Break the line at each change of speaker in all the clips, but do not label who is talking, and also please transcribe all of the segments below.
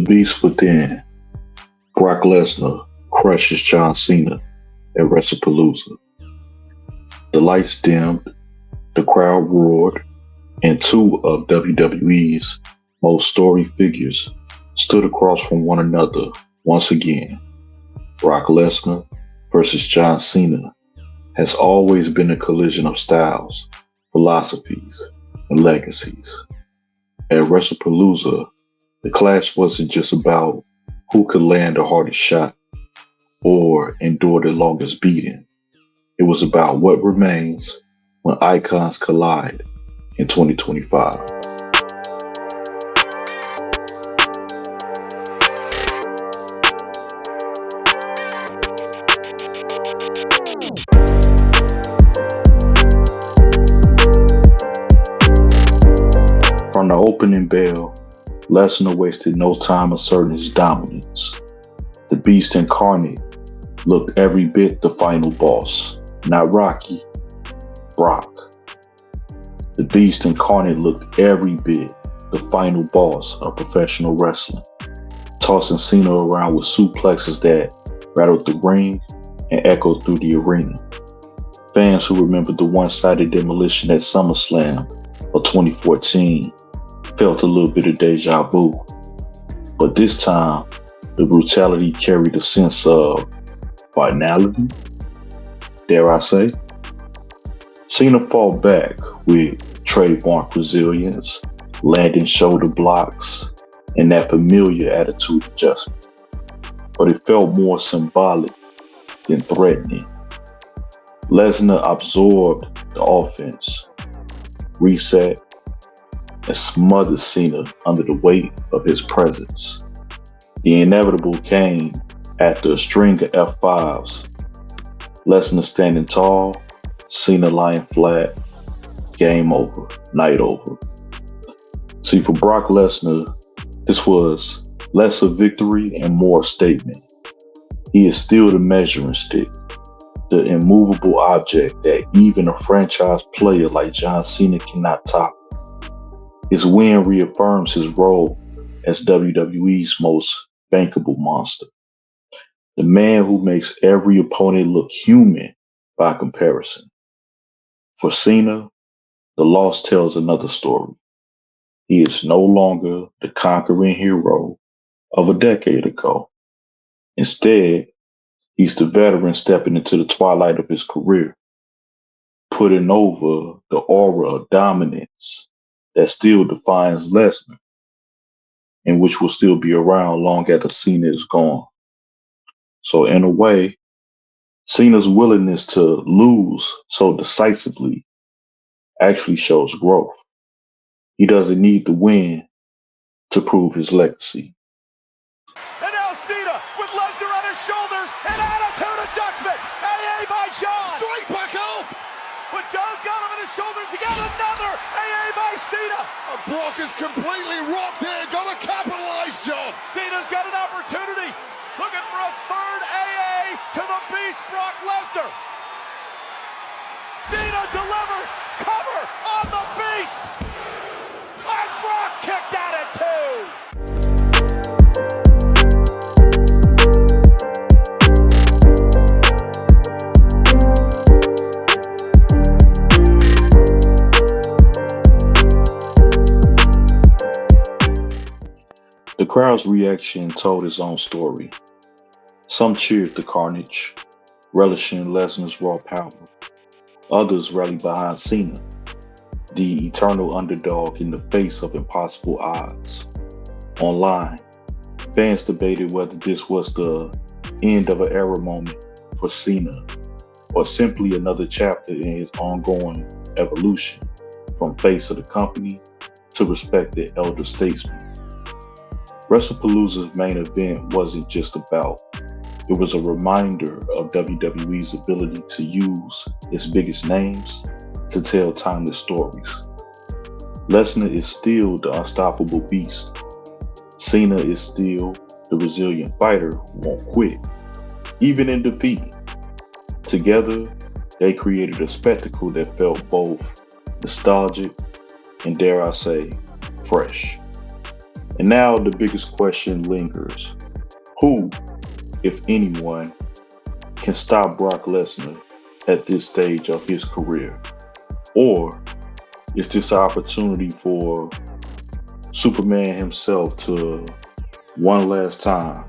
Beast Within. Brock Lesnar crushes John Cena at Wrestlepalooza. The lights dimmed, the crowd roared, and two of WWE's most storied figures stood across from one another once again. Brock Lesnar versus John Cena has always been a collision of styles, philosophies, and legacies. At Wrestlepalooza, the clash wasn't just about who could land the hardest shot or endure the longest beating. It was about what remains when icons collide in 2025. From the opening bell, Lesnar wasted no time asserting his dominance. The Beast incarnate looked every bit the final boss, not Rocky, Brock. The Beast incarnate looked every bit the final boss of professional wrestling, tossing Cena around with suplexes that rattled the ring and echoed through the arena. Fans who remembered the one-sided demolition at SummerSlam of 2014 felt a little bit of deja vu, but this time the brutality carried a sense of finality, dare I say. Cena fought back with trademark resilience, landing shoulder blocks, and that familiar attitude adjustment, but it felt more symbolic than threatening. Lesnar absorbed the offense, reset, and smothered Cena under the weight of his presence. The inevitable came after a string of F5s. Lesnar standing tall, Cena lying flat. Game over, night over. See, for Brock Lesnar, this was less a victory and more a statement. He is still the measuring stick, the immovable object that even a franchise player like John Cena cannot top. His win reaffirms his role as WWE's most bankable monster, the man who makes every opponent look human by comparison. For Cena, the loss tells another story. He is no longer the conquering hero of a decade ago. Instead, he's the veteran stepping into the twilight of his career, putting over the aura of dominance that still defines Lesnar, and which will still be around long after Cena is gone. So in a way, Cena's willingness to lose so decisively actually shows growth. He doesn't need to win to prove his legacy.
And now Cena with Lesnar on his shoulders, an attitude adjustment. AA by John. Straight back up. But John's got him on his shoulders. He got another AA by Cena.
Brock is completely rocked here. Got to capitalize, John.
Cena's got an opportunity. Looking for a third AA to the Beast, Brock Lesnar. Cena delivers. Cover on the Beast. And Brock kicked at it too.
The crowd's reaction told its own story. Some cheered the carnage, relishing Lesnar's raw power. Others rallied behind Cena, the eternal underdog in the face of impossible odds. Online, fans debated whether this was the end of an era moment for Cena, or simply another chapter in his ongoing evolution from face of the company to respected elder statesman. Wrestlepalooza's main event wasn't just about. It was a reminder of WWE's ability to use its biggest names to tell timeless stories. Lesnar is still the unstoppable beast. Cena is still the resilient fighter who won't quit, even in defeat. Together, they created a spectacle that felt both nostalgic and, dare I say, fresh. And now the biggest question lingers. Who, if anyone, can stop Brock Lesnar at this stage of his career? Or is this an opportunity for Superman himself to one last time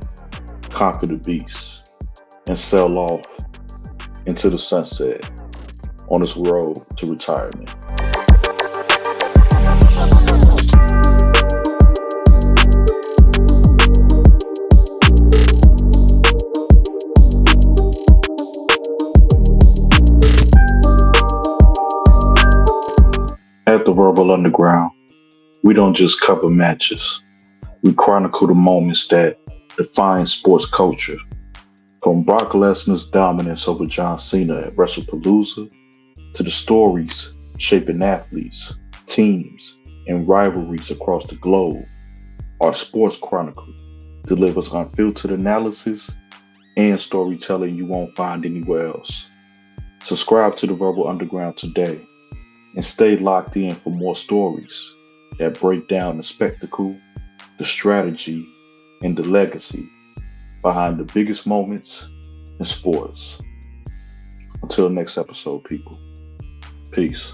conquer the beast and sail off into the sunset on his road to retirement? At the Verbal Underground, we don't just cover matches. We chronicle the moments that define sports culture. From Brock Lesnar's dominance over John Cena at Wrestlepalooza to the stories shaping athletes, teams, and rivalries across the globe, our Sports Chronicle delivers unfiltered analysis and storytelling you won't find anywhere else. Subscribe to the Verbal Underground today and stay locked in for more stories that break down the spectacle, the strategy, and the legacy behind the biggest moments in sports. Until next episode, people. Peace.